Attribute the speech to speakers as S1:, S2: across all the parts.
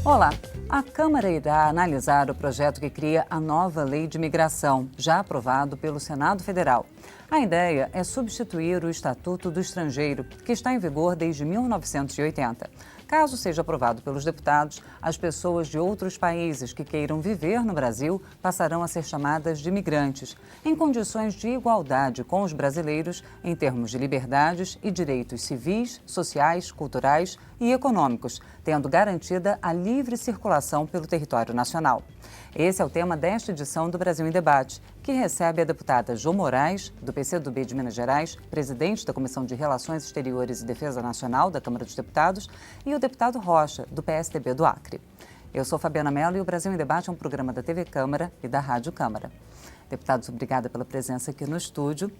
S1: Olá! A Câmara irá analisar o projeto que cria a nova Lei de Imigração, já aprovado pelo Senado Federal. A ideia é substituir o Estatuto do Estrangeiro, que está em vigor desde 1980. Caso seja aprovado pelos deputados, as pessoas de outros países que queiram viver no Brasil passarão a ser chamadas de imigrantes, em condições de igualdade com os brasileiros em termos de liberdades e direitos civis, sociais, culturais e econômicos, tendo garantida a livre circulação pelo território nacional. Esse é o tema desta edição do Brasil em Debate, que recebe a deputada Jo Moraes, do PCdoB de Minas Gerais, presidente da Comissão de Relações Exteriores e Defesa Nacional da Câmara dos Deputados, e o deputado Rocha, do PSDB do Acre. Eu sou Fabiana Mello e o Brasil em Debate é um programa da TV Câmara e da Rádio Câmara. Deputados, obrigada pela presença aqui no estúdio.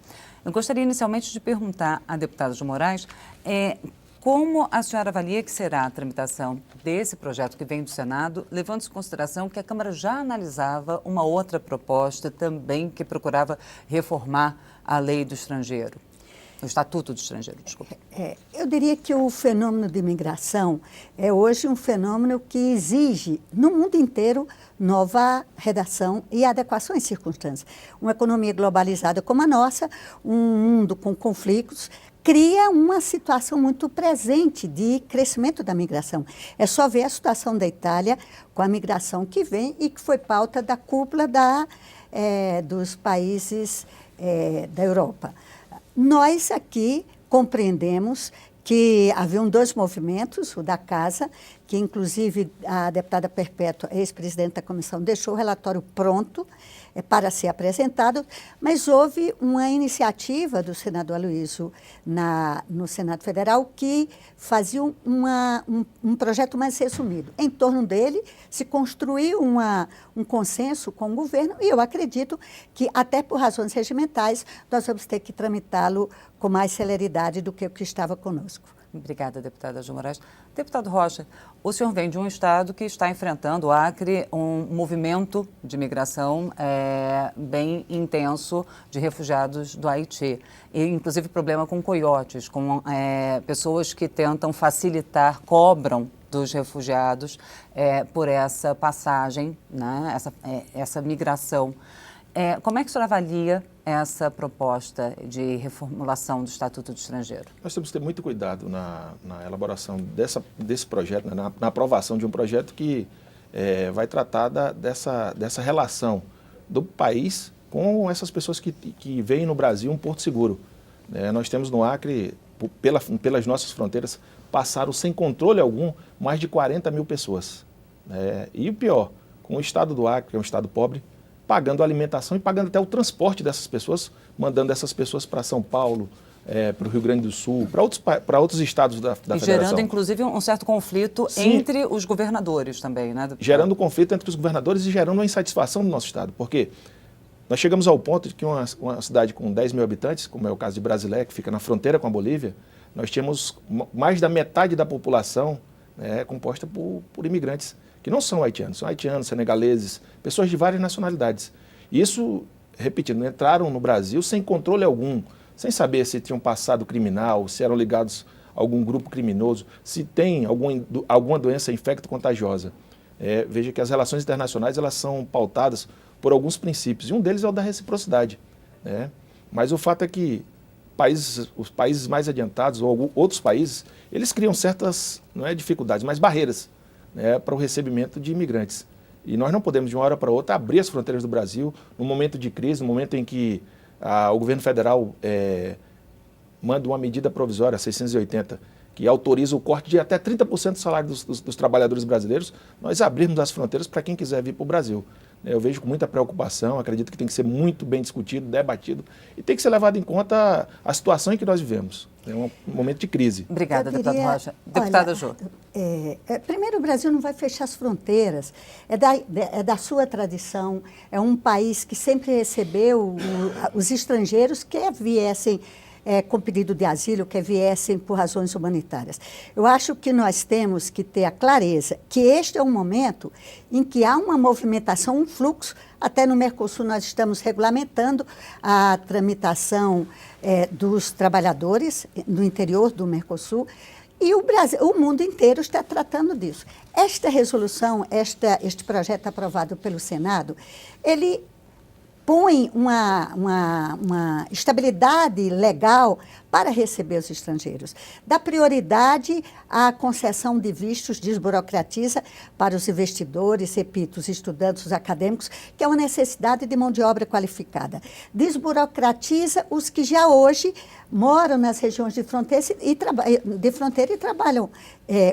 S1: Eu gostaria inicialmente de perguntar à deputada Jo Moraes como a senhora avalia que será a tramitação desse projeto que vem do Senado, levando em consideração que a Câmara já analisava uma outra proposta também que procurava reformar a lei do estrangeiro, o Estatuto do Estrangeiro, desculpa.
S2: Eu diria que o fenômeno de imigração é hoje um fenômeno que exige, no mundo inteiro, nova redação e adequação às circunstâncias. Uma economia globalizada como a nossa, um mundo com conflitos, cria uma situação muito presente de crescimento da migração. É só ver a situação da Itália com a migração que vem e que foi pauta da cúpula dos países da Europa. Nós aqui compreendemos que haviam dois movimentos, o da Casa, que inclusive a deputada Perpétua, ex-presidente da comissão, deixou o relatório pronto para ser apresentado, mas houve uma iniciativa do senador Aloysio no Senado Federal que fazia um projeto mais resumido. Em torno dele se construiu um consenso com o governo e eu acredito que, até por razões regimentais, nós vamos ter que tramitá-lo com mais celeridade do que o que estava conosco.
S1: Obrigada, deputada Jo Moraes. Deputado Rocha, o senhor vem de um estado que está enfrentando, o Acre, um movimento de migração bem intenso de refugiados do Haiti. E, inclusive, problema com coiotes, com pessoas que tentam facilitar, cobram dos refugiados por essa passagem, né, essa migração. Como é que o senhor avalia essa proposta de reformulação do Estatuto do Estrangeiro?
S3: Nós temos que ter muito cuidado na elaboração desse projeto, na aprovação de um projeto que vai tratar dessa relação do país com essas pessoas que veem no Brasil um porto seguro. Nós temos no Acre, pelas nossas fronteiras, passaram sem controle algum mais de 40 mil pessoas. E o pior, com o estado do Acre, que é um estado pobre, pagando a alimentação e pagando até o transporte dessas pessoas, mandando essas pessoas para São Paulo, para o Rio Grande do Sul, para outros estados da Federação.
S1: Gerando, inclusive, um certo conflito entre os governadores também, né?
S3: Gerando conflito entre os governadores e gerando uma insatisfação no nosso estado, porque nós chegamos ao ponto de que uma cidade com 10 mil habitantes, como é o caso de Brasilé, que fica na fronteira com a Bolívia, nós tínhamos mais da metade da população composta por imigrantes, que não são haitianos, senegaleses, pessoas de várias nacionalidades. Isso, repetindo, entraram no Brasil sem controle algum, sem saber se tinham passado criminal, se eram ligados a algum grupo criminoso, se tem alguma doença infecto-contagiosa. Veja que as relações internacionais elas são pautadas por alguns princípios, e um deles é o da reciprocidade. Mas o fato é que os países mais adiantados, ou outros países, eles criam certas, não é dificuldades, mas barreiras, para o recebimento de imigrantes. E nós não podemos, de uma hora para outra, abrir as fronteiras do Brasil num momento de crise, no momento em que o governo federal manda uma medida provisória, 680, que autoriza o corte de até 30% do salário dos trabalhadores brasileiros, nós abrirmos as fronteiras para quem quiser vir para o Brasil. Eu vejo com muita preocupação, acredito que tem que ser muito bem discutido, debatido, e tem que ser levado em conta a situação em que nós vivemos. É um momento de crise.
S1: Obrigada, deputado Rocha. Deputada Jo.
S2: Primeiro, o Brasil não vai fechar as fronteiras. É da sua tradição. É um país que sempre recebeu os estrangeiros que viessem com pedido de asilo que viessem por razões humanitárias. Eu acho que nós temos que ter a clareza que este é um momento em que há uma movimentação, um fluxo. Até no Mercosul nós estamos regulamentando a tramitação dos trabalhadores no interior do Mercosul. E o Brasil, o mundo inteiro está tratando disso. Esta resolução, este projeto aprovado pelo Senado, ele põe uma estabilidade legal para receber os estrangeiros. Dá prioridade à concessão de vistos, desburocratiza para os investidores, repito, os estudantes, os acadêmicos, que é uma necessidade de mão de obra qualificada. Desburocratiza os que já hoje moram nas regiões de fronteira e trabalham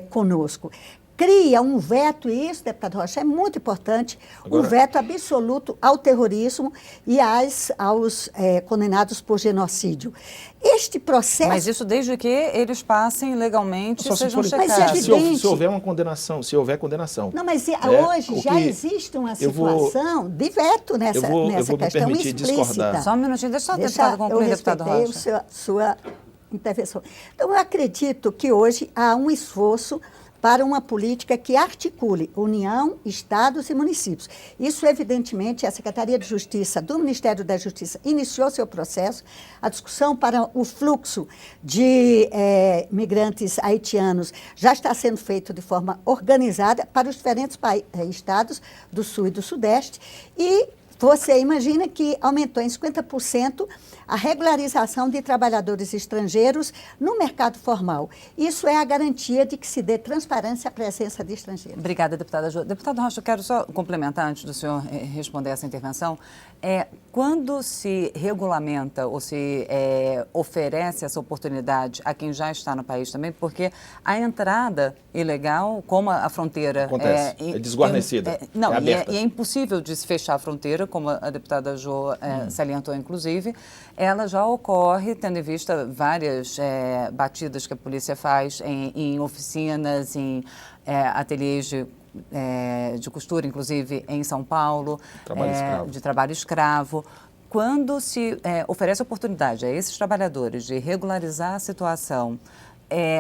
S2: conosco. Cria um veto, e isso, deputado Rocha, é muito importante, um veto absoluto ao terrorismo e aos condenados por genocídio. Este processo...
S1: Mas isso desde que eles passem legalmente e sejam checados.
S2: Mas é evidente.
S3: Se houver uma condenação, se houver condenação.
S2: Não, mas hoje já existe uma situação de veto nessa questão
S3: me
S2: explícita.
S3: discordar.
S1: Só um minutinho, deixa o deputado concluir, deputado Rocha.
S2: Eu respeitei sua intervenção. Então, eu acredito que hoje há um esforço para uma política que articule União, Estados e municípios. Isso, evidentemente, a Secretaria de Justiça do Ministério da Justiça iniciou seu processo. A discussão para o fluxo de migrantes haitianos já está sendo feito de forma organizada para os diferentes estados do Sul e do Sudeste. E você imagina que aumentou em 50% a regularização de trabalhadores estrangeiros no mercado formal. Isso é a garantia de que se dê transparência à presença de estrangeiros.
S1: Obrigada, deputada Jo. Deputado Rocha, eu quero só complementar, antes do senhor responder essa intervenção. Quando se regulamenta ou se oferece essa oportunidade a quem já está no país também, porque a entrada ilegal, como a fronteira...
S3: Acontece, é desguarnecida,
S1: não,
S3: é aberta.
S1: E é impossível de se fechar a fronteira, como a deputada Jo salientou, inclusive, ela já ocorre, tendo em vista várias batidas que a polícia faz em oficinas, em ateliês de costura, inclusive em São Paulo, de trabalho escravo. Quando se oferece oportunidade a esses trabalhadores de regularizar a situação,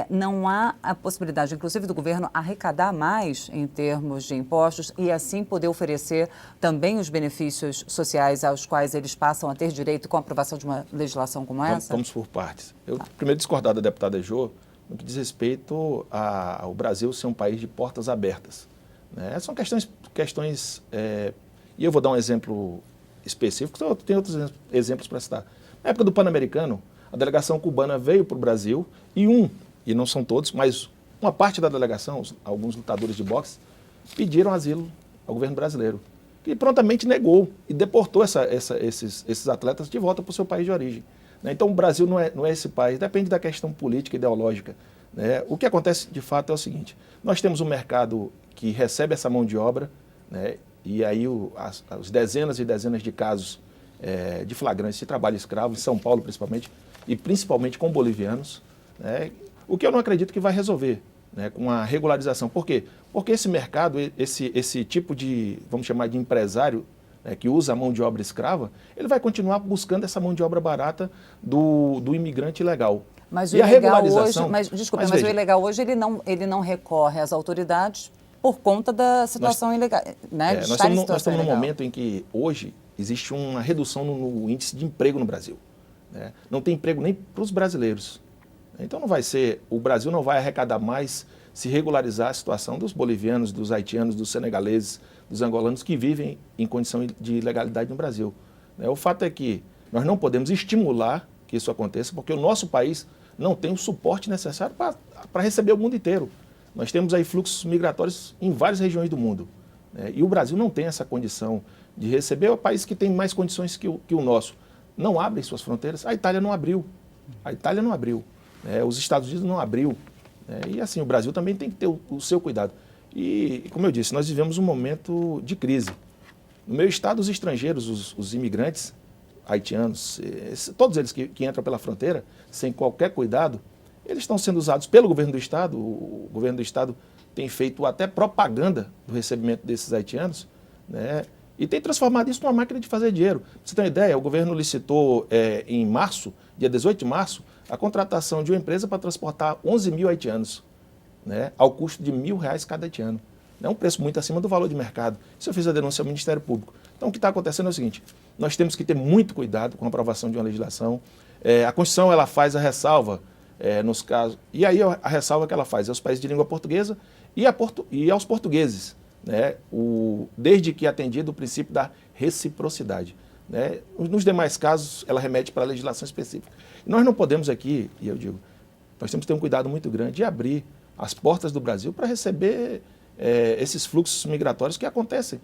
S1: não há a possibilidade, inclusive, do governo arrecadar mais em termos de impostos e, assim, poder oferecer também os benefícios sociais aos quais eles passam a ter direito com a aprovação de uma legislação como essa?
S3: Vamos por partes. Eu, primeiro, discordar da deputada Jo no que diz respeito ao Brasil ser um país de portas abertas. Né? São questões e eu vou dar um exemplo específico, eu tenho outros exemplos para citar. Na época do Pan-Americano, a delegação cubana veio para o Brasil e não são todos, mas uma parte da delegação, alguns lutadores de boxe, pediram asilo ao governo brasileiro, que prontamente negou e deportou esses atletas de volta para o seu país de origem. Né? Então, o Brasil não é esse país, depende da questão política e ideológica. Né? O que acontece, de fato, é o seguinte, nós temos um mercado que recebe essa mão de obra, né? E aí as dezenas e dezenas de casos de flagrantes de trabalho escravo, em São Paulo principalmente com bolivianos, né? O que eu não acredito que vai resolver, né, com a regularização. Por quê? Porque esse mercado, esse tipo de, vamos chamar de empresário, né, que usa a mão de obra escrava, ele vai continuar buscando essa mão de obra barata do imigrante ilegal.
S1: Mas o ilegal hoje, mas o ilegal hoje ele não recorre às autoridades por conta da situação ilegal, né?
S3: Nós estamos num momento em que hoje existe uma redução no índice de emprego no Brasil. Né? Não tem emprego nem para os brasileiros. Então o Brasil não vai arrecadar mais se regularizar a situação dos bolivianos, dos haitianos, dos senegaleses, dos angolanos que vivem em condição de ilegalidade no Brasil. O fato é que nós não podemos estimular que isso aconteça, porque o nosso país não tem o suporte necessário para receber o mundo inteiro. Nós temos aí fluxos migratórios em várias regiões do mundo. E o Brasil não tem essa condição de receber. É o país que tem mais condições que o nosso. Não abrem suas fronteiras. A Itália não abriu. Os Estados Unidos não abriu. E assim, o Brasil também tem que ter o seu cuidado. E, como eu disse, nós vivemos um momento de crise. No meu estado, os estrangeiros, os imigrantes haitianos, todos eles que entram pela fronteira, sem qualquer cuidado, eles estão sendo usados pelo governo do estado. O governo do estado tem feito até propaganda do recebimento desses haitianos, né? E tem transformado isso numa máquina de fazer dinheiro. Pra você ter uma ideia, o governo licitou em março, dia 18 de março, a contratação de uma empresa para transportar 11 mil haitianos, né, ao custo de R$1.000 cada haitiano. É um preço muito acima do valor de mercado. Isso eu fiz a denúncia ao Ministério Público. Então, o que está acontecendo é o seguinte, nós temos que ter muito cuidado com a aprovação de uma legislação. A Constituição, ela faz a ressalva nos casos, e aí a ressalva que ela faz aos países de língua portuguesa e aos portugueses, né, desde que atendido o princípio da reciprocidade. Né? Nos demais casos, ela remete para a legislação específica. E nós não podemos aqui, e eu digo, nós temos que ter um cuidado muito grande de abrir as portas do Brasil para receber esses fluxos migratórios que acontecem.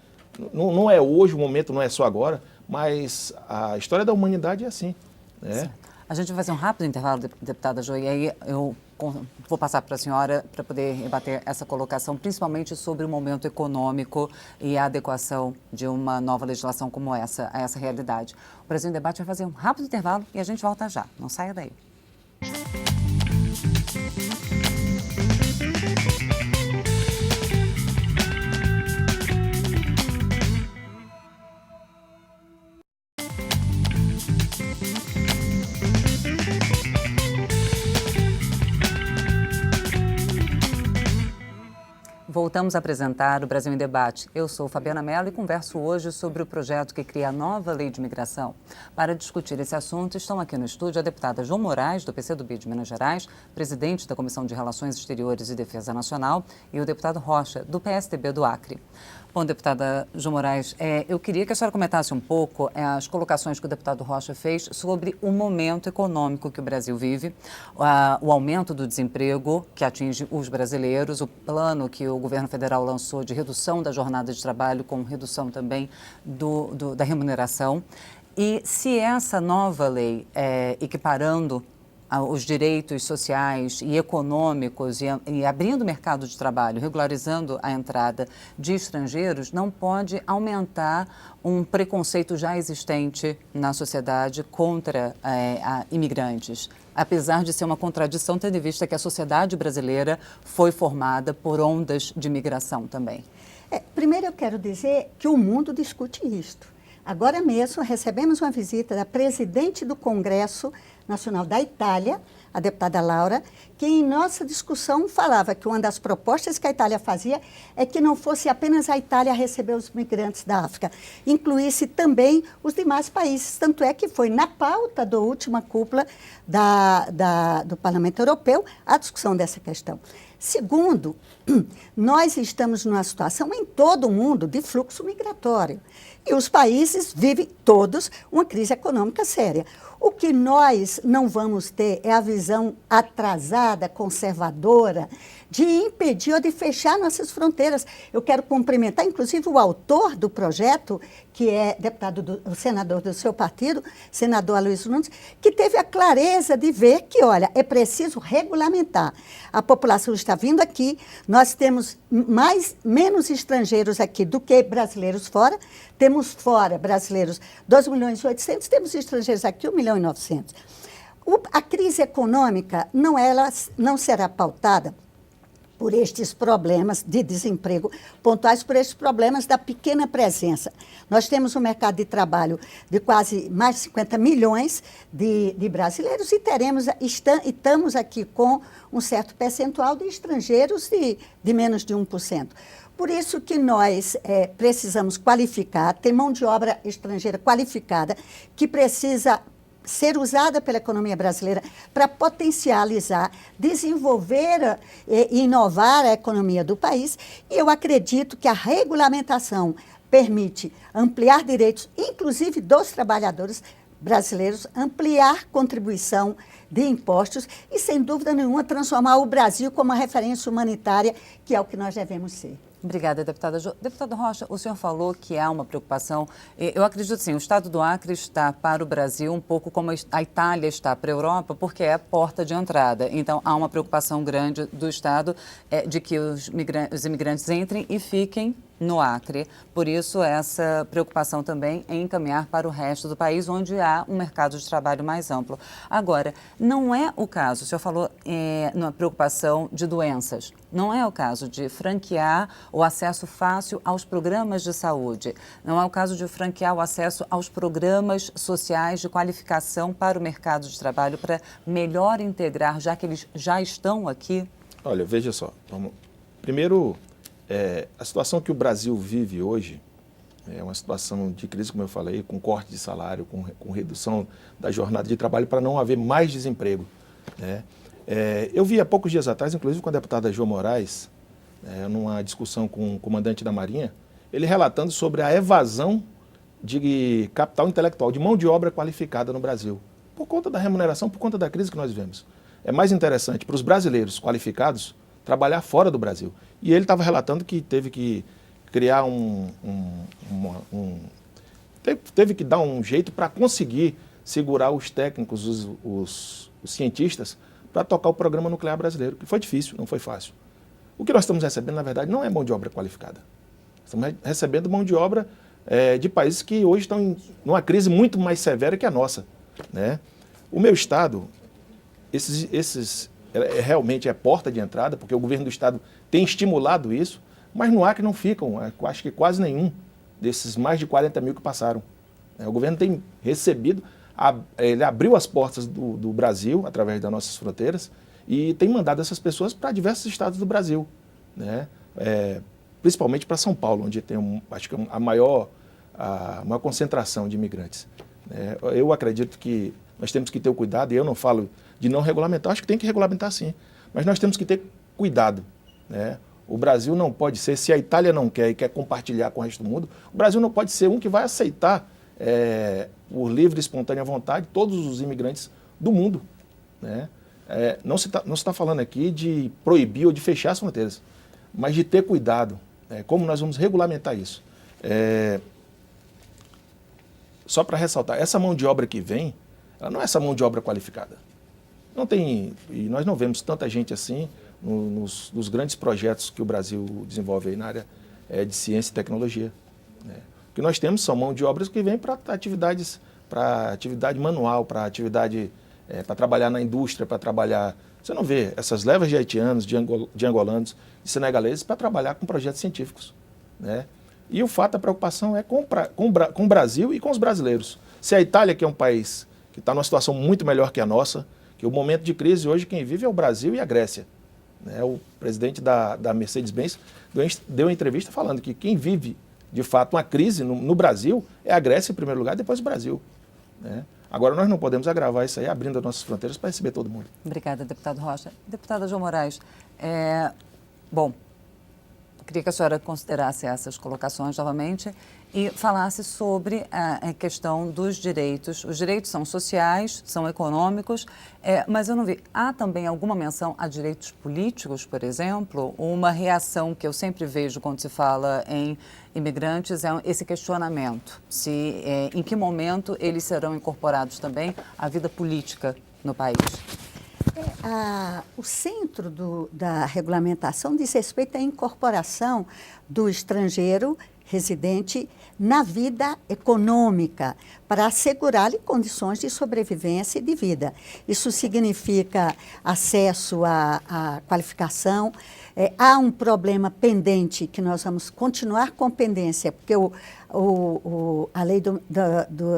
S3: Não é hoje, o momento não é só agora, mas a história da humanidade é assim. Né?
S1: A gente vai fazer um rápido intervalo, deputada Jo, e aí eu vou passar para a senhora para poder rebater essa colocação, principalmente sobre o momento econômico e a adequação de uma nova legislação como essa, a essa realidade. O Brasil em Debate vai fazer um rápido intervalo e a gente volta já. Não saia daí. Voltamos a apresentar o Brasil em Debate. Eu sou Fabiana Mello e converso hoje sobre o projeto que cria a nova lei de imigração. Para discutir esse assunto, estão aqui no estúdio a deputada João Moraes, do PCdoB de Minas Gerais, presidente da Comissão de Relações Exteriores e Defesa Nacional, e o deputado Rocha, do PSDB do Acre. Bom, deputada João Moraes, eu queria que a senhora comentasse um pouco as colocações que o deputado Rocha fez sobre o momento econômico que o Brasil vive, o aumento do desemprego que atinge os brasileiros, o plano que o governo federal lançou de redução da jornada de trabalho, com redução também da remuneração. E se essa nova lei, equiparando os direitos sociais e econômicos e abrindo o mercado de trabalho, regularizando a entrada de estrangeiros, não pode aumentar um preconceito já existente na sociedade contra imigrantes, apesar de ser uma contradição, tendo em vista que a sociedade brasileira foi formada por ondas de migração também.
S2: Primeiro eu quero dizer que o mundo discute isto. Agora mesmo recebemos uma visita da presidente do Congresso Nacional da Itália, a deputada Laura, que em nossa discussão falava que uma das propostas que a Itália fazia é que não fosse apenas a Itália a receber os migrantes da África, incluísse também os demais países. Tanto é que foi na pauta da última cúpula do Parlamento Europeu a discussão dessa questão. Segundo, nós estamos numa situação em todo o mundo de fluxo migratório. E os países vivem todos uma crise econômica séria. O que nós não vamos ter é a visão atrasada, conservadora, de impedir ou de fechar nossas fronteiras. Eu quero cumprimentar, inclusive, o autor do projeto, que é senador do seu partido, senador Aloysio Nunes, que teve a clareza de ver que, olha, é preciso regulamentar. A população está vindo aqui, nós temos menos estrangeiros aqui do que brasileiros fora, temos fora brasileiros 2.800.000, temos estrangeiros aqui 1.900.000. A crise econômica não será pautada por estes problemas de desemprego pontuais, por estes problemas da pequena presença. Nós temos um mercado de trabalho de quase mais de 50 milhões de brasileiros e estamos aqui com um certo percentual de estrangeiros de menos de 1%. Por isso que nós precisamos qualificar, ter mão de obra estrangeira qualificada, que precisa ser usada pela economia brasileira para potencializar, desenvolver e inovar a economia do país. E eu acredito que a regulamentação permite ampliar direitos, inclusive dos trabalhadores brasileiros, ampliar contribuição de impostos e, sem dúvida nenhuma, transformar o Brasil como uma referência humanitária, que é o que nós devemos ser.
S1: Obrigada, deputada Jo. Deputado Rocha, o senhor falou que há uma preocupação. Eu acredito sim, o estado do Acre está para o Brasil um pouco como a Itália está para a Europa, porque é a porta de entrada. Então, há uma preocupação grande do estado de que os imigrantes entrem e fiquem no Acre. Por isso, essa preocupação também em encaminhar para o resto do país, onde há um mercado de trabalho mais amplo. Agora, não é o caso, o senhor falou na preocupação de doenças, não é o caso de franquear o acesso fácil aos programas de saúde, não é o caso de franquear o acesso aos programas sociais de qualificação para o mercado de trabalho, para melhor integrar, já que eles já estão aqui?
S3: Olha, veja só, primeiro, a situação que o Brasil vive hoje é uma situação de crise, como eu falei, com corte de salário, com redução da jornada de trabalho para não haver mais desemprego, né? Eu vi há poucos dias atrás, inclusive com a deputada Jo Moraes, numa discussão com o comandante da Marinha, ele relatando sobre a evasão de capital intelectual, de mão de obra qualificada no Brasil, por conta da remuneração, por conta da crise que nós vivemos. É mais interessante para os brasileiros qualificados trabalhar fora do Brasil. E ele estava relatando que teve que criar teve que dar um jeito para conseguir segurar os técnicos, os cientistas, para tocar o programa nuclear brasileiro, que foi difícil, não foi fácil. O que nós estamos recebendo, na verdade, não é mão de obra qualificada. Estamos recebendo mão de obra de países que hoje estão numa crise muito mais severa que a nossa, né? O meu estado, realmente é porta de entrada, porque o governo do estado tem estimulado isso, mas no Acre não ficam, acho que quase nenhum desses mais de 40 mil que passaram. O governo tem recebido, ele abriu as portas do Brasil, através das nossas fronteiras, e tem mandado essas pessoas para diversos estados do Brasil, né? Principalmente para São Paulo, onde tem, acho que a maior concentração de imigrantes. Eu acredito que nós temos que ter o cuidado, e eu não falo de não regulamentar, acho que tem que regulamentar sim, mas nós temos que ter cuidado, né? O Brasil não pode ser, se a Itália não quer e quer compartilhar com o resto do mundo, o Brasil não pode ser um que vai aceitar, por livre e espontânea vontade, todos os imigrantes do mundo, né? Não se está falando aqui de proibir ou de fechar as fronteiras, mas de ter cuidado, como nós vamos regulamentar isso. Só para ressaltar, essa mão de obra que vem, ela não é essa mão de obra qualificada. Não tem, e nós não vemos tanta gente assim nos grandes projetos que o Brasil desenvolve aí na área de ciência e tecnologia, né? O que nós temos são mão de obras que vêm para atividades, para atividade manual, para atividade, para trabalhar na indústria, para trabalhar... Você não vê essas levas de haitianos, de angolanos, de senegaleses para trabalhar com projetos científicos, né? E o fato, a preocupação é com o Brasil e com os brasileiros. Se a Itália, que é um país que está numa situação muito melhor que a nossa, que o momento de crise hoje quem vive é o Brasil e a Grécia, né? O presidente da Mercedes-Benz deu uma entrevista falando que quem vive, de fato, uma crise no Brasil é a Grécia em primeiro lugar, depois o Brasil, né? Agora, nós não podemos agravar isso aí abrindo as nossas fronteiras para receber todo mundo.
S1: Obrigada, deputado Rocha. Deputada Jo Moraes, bom, queria que a senhora considerasse essas colocações novamente e falasse sobre a questão dos direitos. Os direitos são sociais, são econômicos, mas eu não vi. Há também alguma menção a direitos políticos, por exemplo? Uma reação que eu sempre vejo quando se fala em imigrantes é esse questionamento, em que momento eles serão incorporados também à vida política no país.
S2: O centro da regulamentação diz respeito à incorporação do estrangeiro residente na vida econômica, para assegurar-lhe condições de sobrevivência e de vida. Isso significa acesso à qualificação. Há um problema pendente que nós vamos continuar com pendência, porque a lei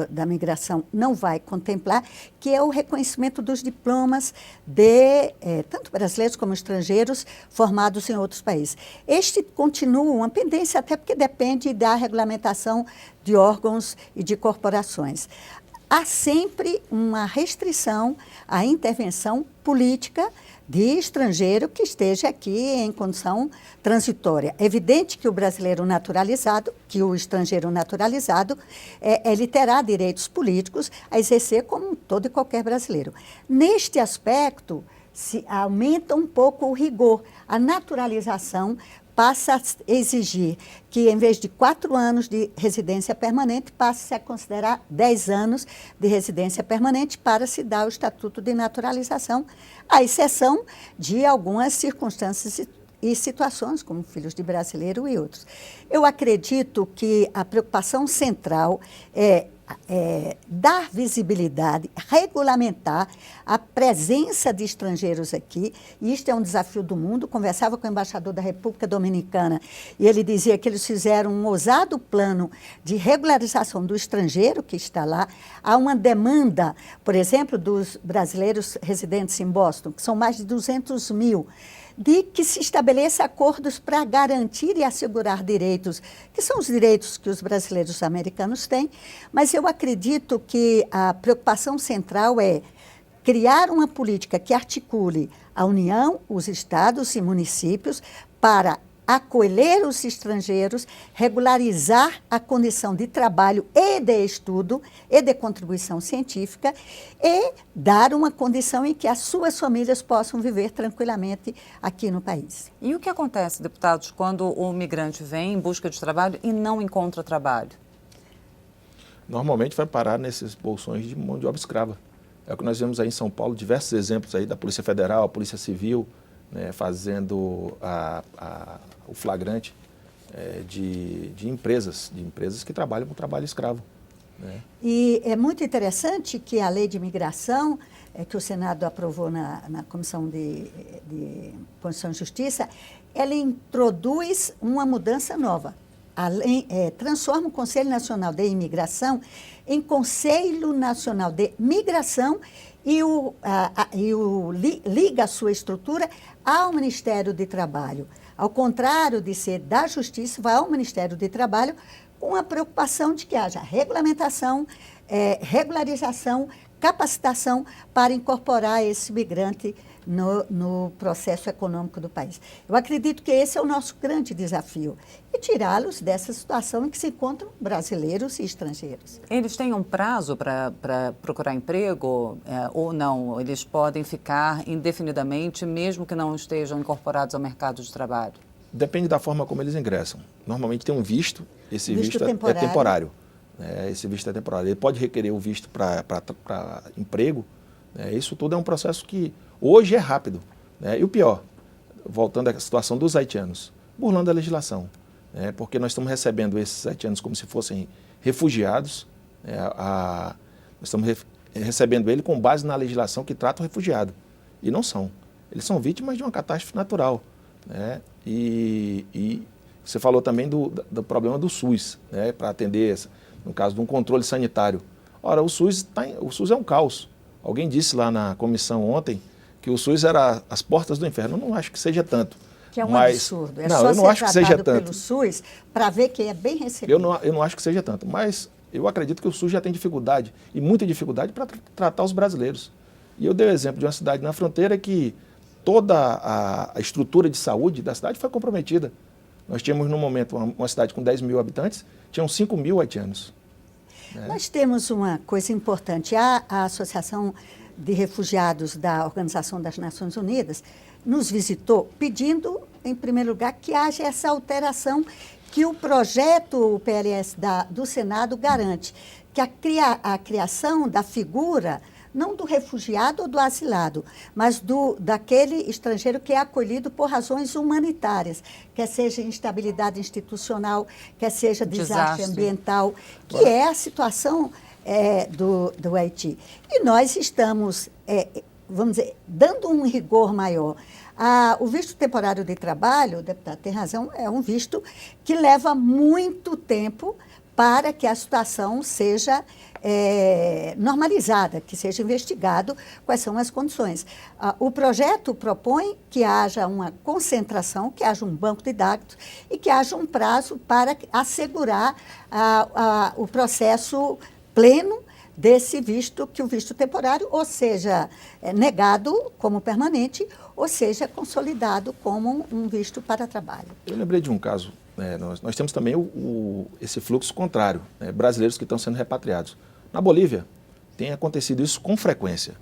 S2: da migração não vai contemplar, que é o reconhecimento dos diplomas de tanto brasileiros como estrangeiros formados em outros países. Este continua uma pendência, até porque depende da regulamentação de órgãos e de corporações. Há sempre uma restrição à intervenção política de estrangeiro que esteja aqui em condição transitória. É evidente que o brasileiro naturalizado, que o estrangeiro naturalizado, ele terá direitos políticos a exercer como todo e qualquer brasileiro. Neste aspecto, se aumenta um pouco o rigor. A naturalização passa a exigir que, em vez de 4 anos de residência permanente, passe a considerar 10 anos de residência permanente para se dar o estatuto de naturalização, à exceção de algumas circunstâncias e situações como filhos de brasileiro e outros. Eu acredito que a preocupação central é dar visibilidade, regulamentar a presença de estrangeiros aqui, e isto é um desafio do mundo. Conversava com o embaixador da República Dominicana e ele dizia que eles fizeram um ousado plano de regularização do estrangeiro que está lá. Há uma demanda, por exemplo, dos brasileiros residentes em Boston, que são mais de 200 mil, de que se estabeleça acordos para garantir e assegurar direitos, que são os direitos que os brasileiros americanos têm, mas eu acredito que a preocupação central é criar uma política que articule a União, os estados e municípios para acolher os estrangeiros, regularizar a condição de trabalho e de estudo e de contribuição científica e dar uma condição em que as suas famílias possam viver tranquilamente aqui no país.
S1: E o que acontece, deputados, quando o migrante vem em busca de trabalho e não encontra trabalho?
S3: Normalmente vai parar nesses bolsões de mão de obra escrava. É o que nós vemos aí em São Paulo, diversos exemplos aí da Polícia Federal, a Polícia Civil, né, fazendo o flagrante de empresas que trabalham com trabalho escravo. Né?
S2: E é muito interessante que a lei de imigração, que o Senado aprovou na Comissão de Constituição e Justiça, ela introduz uma mudança nova. Transforma o Conselho Nacional de Imigração em Conselho Nacional de Migração e liga a sua estrutura ao Ministério do Trabalho. Ao contrário de ser da Justiça, vai ao Ministério do Trabalho com a preocupação de que haja regulamentação, regularização, capacitação para incorporar esse migrante no processo econômico do país. Eu acredito que esse é o nosso grande desafio, e tirá-los dessa situação em que se encontram brasileiros e estrangeiros.
S1: Eles têm um prazo para procurar emprego ou não? Eles podem ficar indefinidamente, mesmo que não estejam incorporados ao mercado de trabalho?
S3: Depende da forma como eles ingressam. Normalmente tem um visto, esse visto é
S2: temporário.
S3: temporário. Esse visto é temporário. Ele pode requerer o visto para emprego. Isso tudo é um processo que hoje é rápido. E o pior, voltando à situação dos haitianos, burlando a legislação. Porque nós estamos recebendo esses haitianos como se fossem refugiados. Nós estamos recebendo ele com base na legislação que trata o refugiado. E não são. Eles são vítimas de uma catástrofe natural. E você falou também do problema do SUS, para atender, no caso de um controle sanitário. Ora, o SUS é um caos. Alguém disse lá na comissão ontem que o SUS era as portas do inferno. Eu não acho que seja tanto.
S2: Que é um absurdo.
S3: Não, eu não acho que seja tanto.
S2: Pelo SUS para ver que é bem recebido.
S3: Eu não acho que seja tanto, mas eu acredito que o SUS já tem dificuldade, e muita dificuldade, para tratar os brasileiros. E eu dei o exemplo de uma cidade na fronteira que toda a estrutura de saúde da cidade foi comprometida. Nós tínhamos, no momento, uma cidade com 10 mil habitantes, tinham 5 mil haitianos.
S2: Nós temos uma coisa importante. A Associação de Refugiados da Organização das Nações Unidas nos visitou pedindo, em primeiro lugar, que haja essa alteração que o projeto, o PLS do Senado, garante, que a criação da figura não do refugiado ou do asilado, mas daquele estrangeiro que é acolhido por razões humanitárias, quer seja instabilidade institucional, quer seja desastre ambiental, que é a situação do Haiti. E nós estamos, vamos dizer, dando um rigor maior. O visto temporário de trabalho, o deputado tem razão, é um visto que leva muito tempo para que a situação seja normalizada, que seja investigado quais são as condições. O projeto propõe que haja uma concentração, que haja um banco de dados e que haja um prazo para assegurar o processo pleno desse visto, que o visto temporário ou seja negado como permanente ou seja consolidado como um visto para trabalho.
S3: Eu lembrei de um caso. Nós temos também esse fluxo contrário, brasileiros que estão sendo repatriados. Na Bolívia, tem acontecido isso com frequência.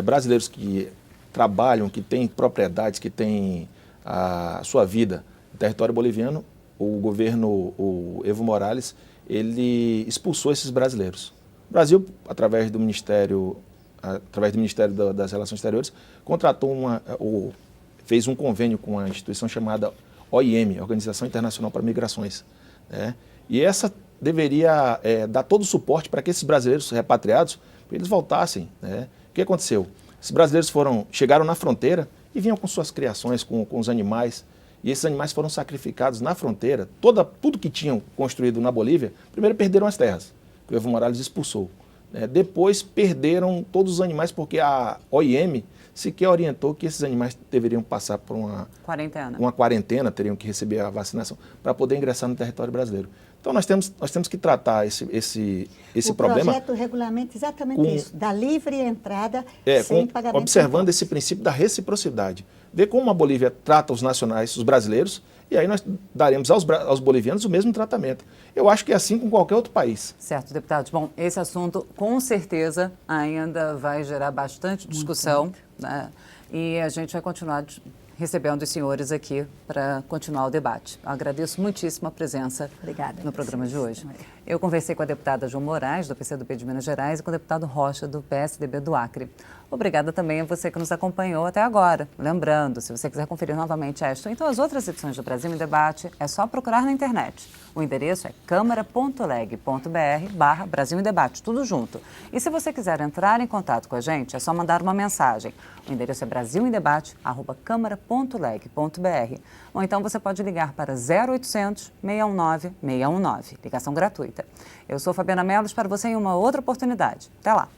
S3: Brasileiros que trabalham, que têm propriedades, que têm a sua vida no território boliviano, o governo, o Evo Morales, ele expulsou esses brasileiros. O Brasil, através do Ministério das Relações Exteriores, contratou fez um convênio com a instituição chamada OIM, Organização Internacional para Migrações, né? E essa deveria dar todo o suporte para que esses brasileiros repatriados, para eles voltassem, né? O que aconteceu? Esses brasileiros chegaram na fronteira e vinham com suas criações, com os animais, e esses animais foram sacrificados na fronteira. Tudo que tinham construído na Bolívia, primeiro perderam as terras, que o Evo Morales expulsou, né? Depois perderam todos os animais porque a OIM sequer orientou que esses animais deveriam passar por uma quarentena, teriam que receber a vacinação para poder ingressar no território brasileiro. Então nós temos que tratar esse problema.
S2: O projeto regulamenta exatamente isso, da livre entrada sem pagamento.
S3: Observando esse princípio da reciprocidade. Ver como a Bolívia trata os nacionais, os brasileiros, e aí nós daremos aos bolivianos o mesmo tratamento. Eu acho que é assim com qualquer outro país.
S1: Certo, deputados. Bom, esse assunto com certeza ainda vai gerar bastante discussão, né? E a gente vai continuar recebendo os senhores aqui para continuar o debate. Eu agradeço muitíssimo a presença no programa de hoje. Eu conversei com a deputada João Moraes, do PCdoB de Minas Gerais, e com o deputado Rocha, do PSDB do Acre. Obrigada também a você que nos acompanhou até agora. Lembrando, se você quiser conferir novamente esta ou então as outras edições do Brasil em Debate, é só procurar na internet. O endereço é câmara.leg.br/Brasil em Debate, tudo junto. E se você quiser entrar em contato com a gente, é só mandar uma mensagem. O endereço é brasilemdebate@câmara.leg.br. Ou então você pode ligar para 0800 619 619, ligação gratuita. Eu sou Fabiana Mello, espero você em uma outra oportunidade. Até lá!